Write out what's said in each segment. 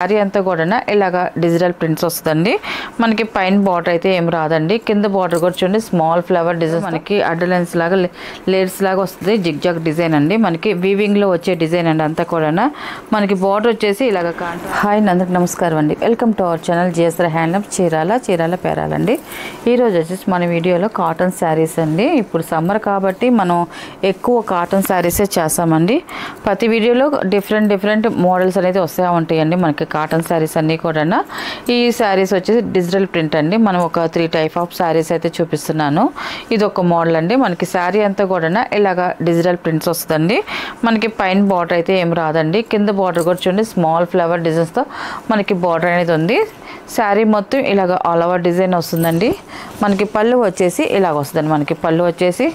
Sorry అంతా కూడా ఇలాగా డిజిటల్ ప్రింట్స్ వస్తుందండి. మనకి పైన బార్డర్ అయితే ఏం రాదండి. కింద బార్డర్ కూడా చూడండి స్మాల్ ఫ్లవర్ డిజైన్ మనకి అడ్డలెన్స్ లాగా లేయర్స్ లాగా వస్తుంది. జిగ్ జాగ్ డిజైన్ అండి. మనకి వీవింగ్ లో వచ్చే డిజైన్ అండి. అంతా కూడా మనకి బార్డర్ వచ్చేసి ఇలాగ హాయ్ అందరికి నమస్కారం అండి. Welcome to our channel GSR handloom Chirala పేరాలండి. ఈరోజు వచ్చేసి మన వీడియోలో కాటన్ శారీస్ అండి. ఇప్పుడు సమ్మర్ కాబట్టి మనం ఎక్కువ కాటన్ శారీసే చేస్తామండి. ప్రతి వీడియోలో డిఫరెంట్ మోడల్స్ అనేది వస్తూ ఉంటాయండి. మనకి కాటన్ శారీస్ అన్నీ కూడా ఈ శారీస్ వచ్చేసి డిజిటల్ ప్రింట్ అండి. మనం ఒక 3 టైప్ ఆఫ్ శారీస్ అయితే చూపిస్తున్నాను. ఇది ఒక మోడల్ అండి. మనకి శారీ అంతా కూడా ఇలాగా డిజిటల్ ప్రింట్స్ వస్తుందండి. మనకి పైన బార్డర్ అయితే ఏం రాదండి. కింద బార్డర్ కూడా చూడండి స్మాల్ ఫ్లవర్ డిజైన్స్తో మనకి బార్డర్ అనేది ఉంది. శారీ మొత్తం ఇలాగ ఆల్ ఓవర్ డిజైన్ వస్తుందండి. మనకి పళ్ళు వచ్చేసి ఇలాగ వస్తుందండి. మనకి పళ్ళు వచ్చేసి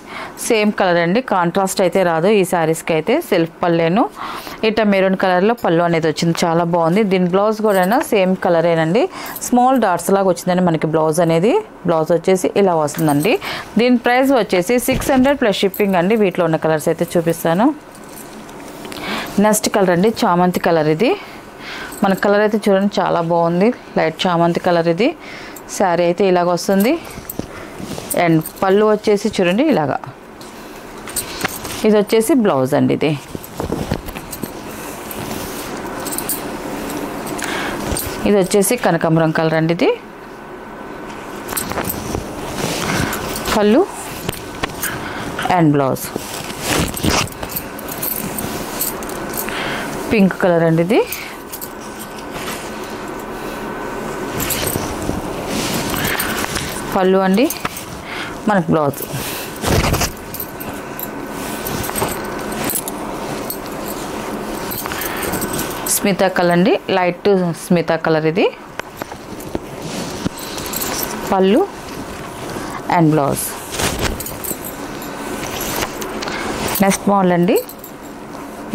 సేమ్ కలర్ అండి. కాంట్రాస్ట్ అయితే రాదు ఈ శారీస్కి అయితే. సెల్ఫ్ పళ్ళేను ఇట్లా మెరూన్ కలర్లో పళ్ళు అనేది వచ్చింది. చాలా బాగుంది. దీని బ్లౌజ్ కూడా సేమ్ కలరేనండి. స్మాల్ డాట్స్ లాగా వచ్చిందండి మనకి బ్లౌజ్ అనేది. బ్లౌజ్ వచ్చేసి ఇలా వస్తుందండి. దీని ప్రైస్ వచ్చేసి 600 ప్లస్ షిప్పింగ్ అండి. వీటిలో ఉన్న కలర్స్ అయితే చూపిస్తాను. నెక్స్ట్ కలర్ అండి చామంతి కలర్. ఇది మన కలర్ అయితే చూడండి చాలా బాగుంది. లైట్ చామంతి కలర్ ఇది. శారీ అయితే ఇలాగ వస్తుంది. అండ్ పళ్ళు వచ్చేసి చూడండి ఇలాగా. ఇది వచ్చేసి బ్లౌజ్ అండి. ఇది వచ్చేసి కనకాంబరం కలర్ అండి. ఇది పళ్ళు అండ్ బ్లౌజ్ పింక్ కలర్ అండి. ఇది పళ్ళు అండి. మనకు బ్లౌజ్ స్మితా కలర్ అండి. Light Smita colour. ఇది పళ్ళు అండ్ బ్లౌజ్. నెక్స్ట్ మోడల్ అండి.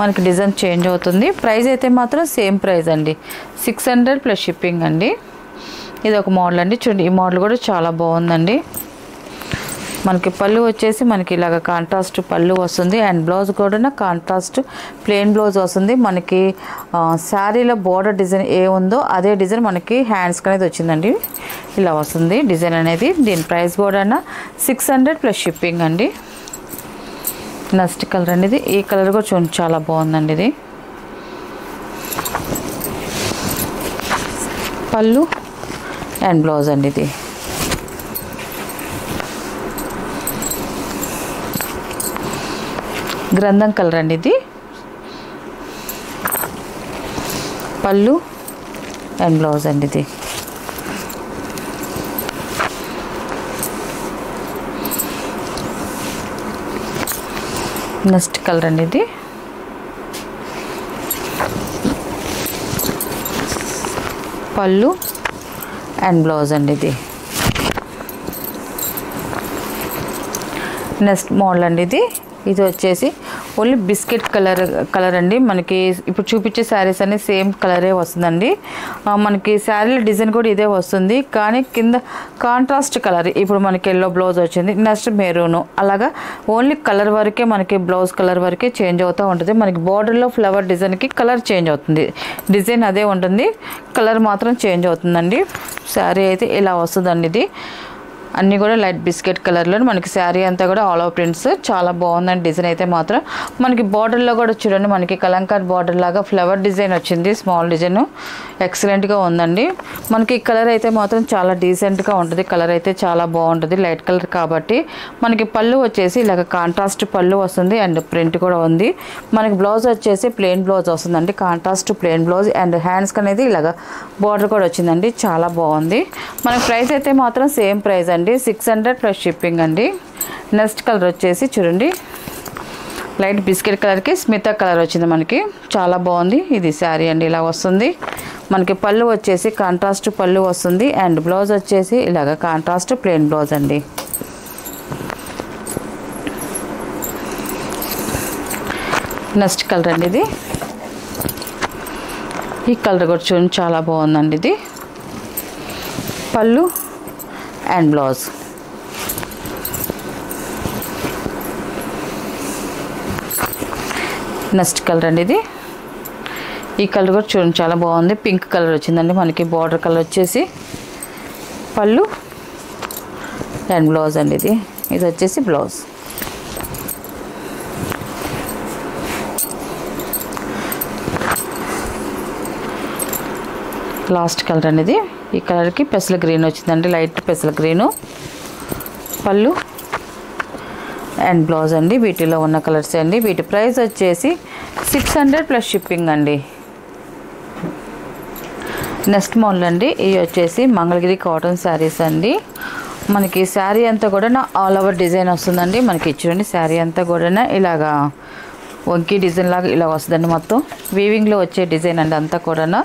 మనకి డిజైన్ చేంజ్ అవుతుంది. ప్రైస్ అయితే మాత్రం సేమ్ ప్రైస్ అండి. 600 ప్లస్ షిప్పింగ్ అండి. ఇది ఒక మోడల్ అండి. చూడండి ఈ మోడల్ కూడా చాలా బాగుందండి. మనకి పళ్ళు వచ్చేసి మనకి ఇలాగ కాంట్రాస్ట్ పళ్ళు వస్తుంది. అండ్ బ్లౌజ్ కూడా కాంట్రాస్ట్ ప్లెయిన్ బ్లౌజ్ వస్తుంది. మనకి శారీలో బోర్డర్ డిజైన్ ఏ ఉందో అదే డిజైన్ మనకి హ్యాండ్స్కి అనేది వచ్చిందండి. ఇలా వస్తుంది డిజైన్ అనేది. దీని ప్రైస్ కూడా 600 ప్లస్ షిప్పింగ్ అండి. నెక్స్ట్ కలర్ అండి. ఇది ఈ కలర్ కూడా చూడండి చాలా బాగుందండి. ఇది పళ్ళు అండ్ బ్లౌజ్ అండి. ఇది గ్రంథం కలర్ అండి. ఇది పళ్ళు అండ్ బ్లౌజ్ అండి. ఇది నెక్స్ట్ కలర్ అండి. ఇది పళ్ళు అండ్ బ్లౌజ్ అండి. ఇది నెక్స్ట్ మోడల్ అండి. ఇది వచ్చేసి ఓన్లీ బిస్కెట్ కలర్ అండి. మనకి ఇప్పుడు చూపించే శారీస్ అన్ని సేమ్ కలరే వస్తుందండి. మనకి శారీల డిజైన్ కూడా ఇదే వస్తుంది. కానీ కింద కాంట్రాస్ట్ కలర్. ఇప్పుడు మనకి ఎల్లో బ్లౌజ్ వచ్చింది. Next maroon. అలాగా ఓన్లీ కలర్ వరకే మనకి బ్లౌజ్ కలర్ వరకే చేంజ్ అవుతూ ఉంటుంది. మనకి బార్డర్లో ఫ్లవర్ డిజైన్కి కలర్ చేంజ్ అవుతుంది. డిజైన్ అదే ఉంటుంది, కలర్ మాత్రం చేంజ్ అవుతుందండి. శారీ అయితే ఇలా వస్తుందండి. ఇది అన్నీ కూడా లైట్ బిస్కెట్ కలర్లో మనకి శారీ అంతా కూడా ఆల్ ఓవర్ ప్రింట్స్. చాలా బాగుందండి డిజైన్ అయితే మాత్రం. మనకి బార్డర్లో కూడా చూడండి మనకి కలంకార్ బార్డర్ లాగా ఫ్లవర్ డిజైన్ వచ్చింది. స్మాల్ డిజైన్ ఎక్సలెంట్గా ఉందండి. మనకి కలర్ అయితే మాత్రం చాలా డీసెంట్గా ఉంటుంది. కలర్ అయితే చాలా బాగుంటుంది లైట్ కలర్ కాబట్టి. మనకి పళ్ళు వచ్చేసి ఇలాగ కాంట్రాస్ట్ పళ్ళు వస్తుంది. అండ్ ప్రింట్ కూడా ఉంది. మనకి బ్లౌజ్ వచ్చేసి ప్లెయిన్ బ్లౌజ్ వస్తుందండి. Contrast plain blouse. అండ్ హ్యాండ్స్కి అనేది ఇలాగ బార్డర్ కూడా వచ్చిందండి. చాలా బాగుంది. మనకి ప్రైస్ అయితే మాత్రం సేమ్ ప్రైస్ అండి. 600 ప్లస్ షిప్పింగ్ అండి. నెక్స్ట్ కలర్ వచ్చేసి చూడండి లైట్ బిస్కెట్ కలర్కి స్మితా కలర్ వచ్చింది మనకి. చాలా బాగుంది. ఇది శారీ అండి. ఇలా వస్తుంది. మనకి పళ్ళు వచ్చేసి కాంట్రాస్ట్ పళ్ళు వస్తుంది. అండ్ బ్లౌజ్ వచ్చేసి ఇలాగ కాంట్రాస్ట్ ప్లెయిన్ బ్లౌజ్ అండి. నెక్స్ట్ కలర్ అండి. ఇది ఈ కలర్ కూడా చూడండి చాలా బాగుందండి. ఇది పళ్ళు అండ్ బ్లౌజ్. నెక్స్ట్ కలర్ అండి ఇది ఈ కలర్ కూడా చూడండి చాలా బాగుంది, పింక్ కలర్ వచ్చిందండి మనకి. బార్డర్ కలర్ వచ్చేసి పళ్ళు అండ్ బ్లౌజ్ అండి. ఇది వచ్చేసి బ్లౌజ్. లాస్ట్ కలర్ అనేది ఈ కలర్కి పెసల గ్రీన్ వచ్చిందండి, లైట్ పెసల గ్రీను. పళ్ళు అండ్ బ్లౌజ్ అండి. వీటిలో ఉన్న కలర్స్ అండి. వీటి ప్రైస్ వచ్చేసి 600 ప్లస్ షిప్పింగ్ అండి. నెక్స్ట్ మోడల్ అండి, ఇవి వచ్చేసి మంగళగిరి కాటన్ శారీస్ అండి. మనకి శారీ అంతా కూడా ఆల్ ఓవర్ డిజైన్ వస్తుందండి. మనకి చూడండి శారీ అంతా కూడా ఇలాగా వంకీ డిజైన్ లాగా ఇలా వస్తుందండి. మొత్తం వీవింగ్లో వచ్చే డిజైన్ అండి అంతా కూడా.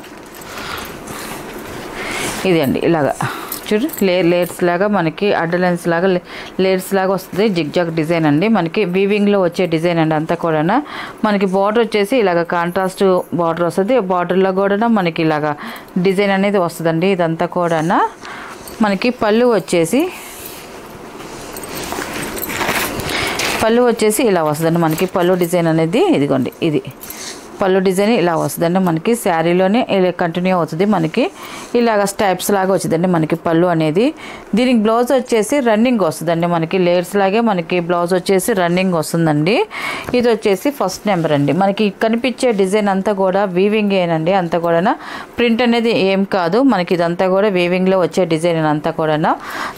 ఇది అండి ఇలాగా చూడు లేయర్స్ లాగా మనకి అడ్డలెన్స్ లాగా లేయర్స్ లాగా వస్తుంది. జిగ్జాగ్ డిజైన్ అండి. మనకి వీవింగ్లో వచ్చే డిజైన్ అండి అంతా కూడా. మనకి బార్డర్ వచ్చేసి ఇలాగ కాంట్రాస్ట్ బార్డర్ వస్తుంది. బార్డర్లో కూడా మనకి ఇలాగ డిజైన్ అనేది వస్తుందండి. ఇదంతా కూడా మనకి పళ్ళు వచ్చేసి ఇలా వస్తుందండి. మనకి పళ్ళు డిజైన్ అనేది ఇదిగోండి, ఇది పళ్ళు డిజైన్ ఇలా వస్తుందండి. మనకి శారీలోనే ఇలా కంటిన్యూ అవుతుంది. మనకి ఇలాగ స్టైప్స్ లాగా వచ్చిందండి మనకి పళ్ళు అనేది. దీనికి బ్లౌజ్ వచ్చేసి రన్నింగ్ వస్తుందండి. మనకి లేయర్స్ లాగే మనకి బ్లౌజ్ వచ్చేసి రన్నింగ్ వస్తుందండి. ఇది వచ్చేసి ఫస్ట్ నెంబర్ అండి. మనకి కనిపించే డిజైన్ అంతా కూడా వీవింగ్ ఏనండి. అంతా కూడా ప్రింట్ అనేది ఏం కాదు. మనకి ఇదంతా కూడా వీవింగ్లో వచ్చే డిజైన్ అంతా కూడా.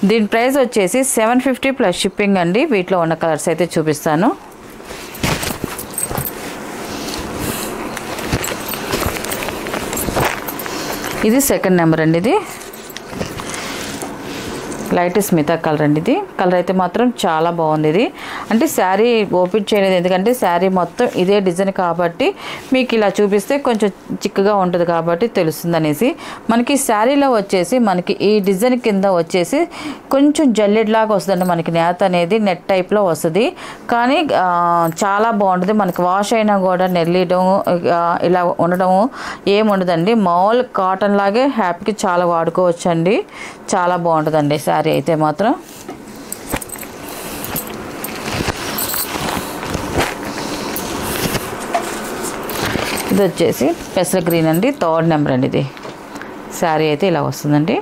దీని ప్రైస్ వచ్చేసి 750 ప్లస్ షిప్పింగ్ అండి. వీటిలో ఉన్న కలర్స్ అయితే చూపిస్తాను. ఇది సెకండ్ నెంబర్ అండి. ఇది లైట్ స్మితా కలర్ అండి. ఇది కలర్ అయితే మాత్రం చాలా బాగుంది. ఇది అంటే శారీ ఓపెన్ చేయలేదు, ఎందుకంటే శారీ మొత్తం ఇదే డిజైన్ కాబట్టి మీకు ఇలా చూపిస్తే కొంచెం చిక్కగా ఉంటుంది కాబట్టి తెలుస్తుంది అనేసి. మనకి శారీలో వచ్చేసి మనకి ఈ డిజైన్ కింద వచ్చేసి కొంచెం జల్లెడ్ లాగా వస్తుందండి. మనకి నేత అనేది నెట్ టైప్లో వస్తుంది, కానీ చాలా బాగుంటుంది. మనకి వాష్ అయినా కూడా నెల్లడం ఇలా ఉండడం ఏముండదండి. మామూలు కాటన్ లాగే హ్యాపీకి చాలా వాడుకోవచ్చు అండి. చాలా బాగుంటుందండి శారీ అయితే మాత్రం. ఇది వచ్చేసి పెసర గ్రీన్ అండి, థర్డ్ నెంబర్ అండి. ఇది శారీ అయితే ఇలా వస్తుందండి.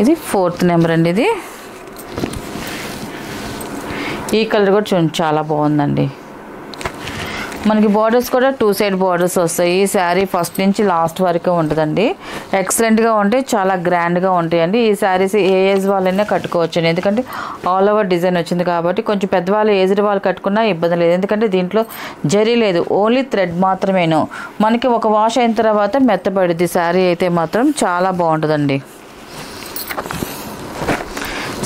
ఇది ఫోర్త్ నెంబర్ అండి. ఇది ఈ కలర్ కూడా చూడండి చాలా బాగుందండి. మనకి బార్డర్స్ కూడా 2 సైడ్ బార్డర్స్ వస్తాయి. ఈ శారీ ఫస్ట్ నుంచి లాస్ట్ వరకు ఉంటుందండి. ఎక్సలెంట్గా ఉంటాయి, చాలా గ్రాండ్గా ఉంటాయండి. ఈ శారీస్ ఏ ఏజ్ వాళ్ళైనా కట్టుకోవచ్చండి, ఎందుకంటే ఆల్ ఓవర్ డిజైన్ వచ్చింది కాబట్టి. కొంచెం పెద్దవాళ్ళు ఏజ్డ్ వాళ్ళు కట్టుకున్నా ఇబ్బంది లేదు, ఎందుకంటే దీంట్లో జరీ లేదు, ఓన్లీ థ్రెడ్ మాత్రమేను. మనకి ఒక వాష్ అయిన తర్వాత మెత్తపడుద్ది శారీ అయితే మాత్రం. చాలా బాగుంటుందండి.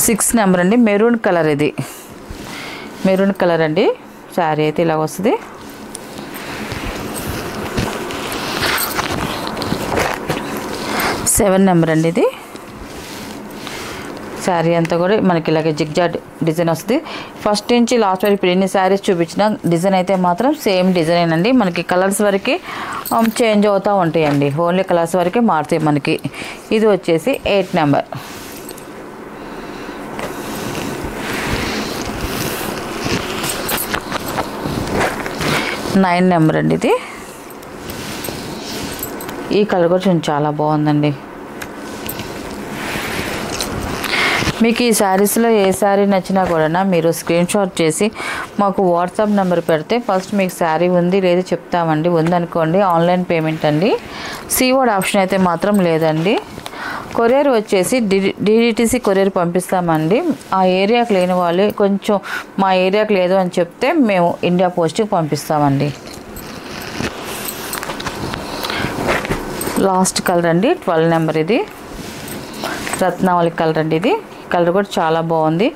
6 నెంబర్ అండి, మెరూన్ కలర్. ఇది మెరూన్ కలర్ అండి. శారీ అయితే ఇలా వస్తుంది. 7 నెంబర్ అండి. ఇది శారీ అంతా కూడా మనకి ఇలాగే జిగ్జాగ్ డిజైన్ వస్తుంది. ఫస్ట్ నుంచి లాస్ట్ వరకు ఇప్పుడు ఎన్ని శారీస్ చూపించిన డిజైన్ అయితే మాత్రం సేమ్ డిజైన్ అండి. మనకి కలర్స్ వరకు చేంజ్ అవుతూ ఉంటాయండి, ఓన్లీ కలర్స్ వరకే మారుతాయి మనకి. ఇది వచ్చేసి 8 నెంబర్. 9 నెంబర్ అండి. ఇది ఈ కలర్ కూడా చాలా బాగుందండి. మీకు ఈ శారీస్లో ఏ శారీ నచ్చినా కూడా మీరు స్క్రీన్ షాట్ చేసి మాకు వాట్సాప్ నెంబర్ పెడితే ఫస్ట్ మీకు శారీ ఉంది లేదు చెప్తామండి. ఉందనుకోండి ఆన్లైన్ పేమెంట్ అండి. సీఓడ్ ఆప్షన్ అయితే మాత్రం లేదండి. కొరియర్ వచ్చేసి డిడిటీసీ కొరియర్ పంపిస్తామండి. ఆ ఏరియాకి లేని వాళ్ళు కొంచెం మా ఏరియాకి లేదు అని చెప్తే మేము ఇండియా పోస్ట్కి పంపిస్తామండి. లాస్ట్ కలర్ అండి, 12 నెంబర్. ఇది రత్నావళి కలర్ అండి. ఇది కలర్ కూడా చాలా బాగుంది.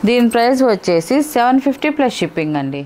దీని ప్రైస్ వచ్చేసి 750 ప్లస్ షిప్పింగ్ అండి.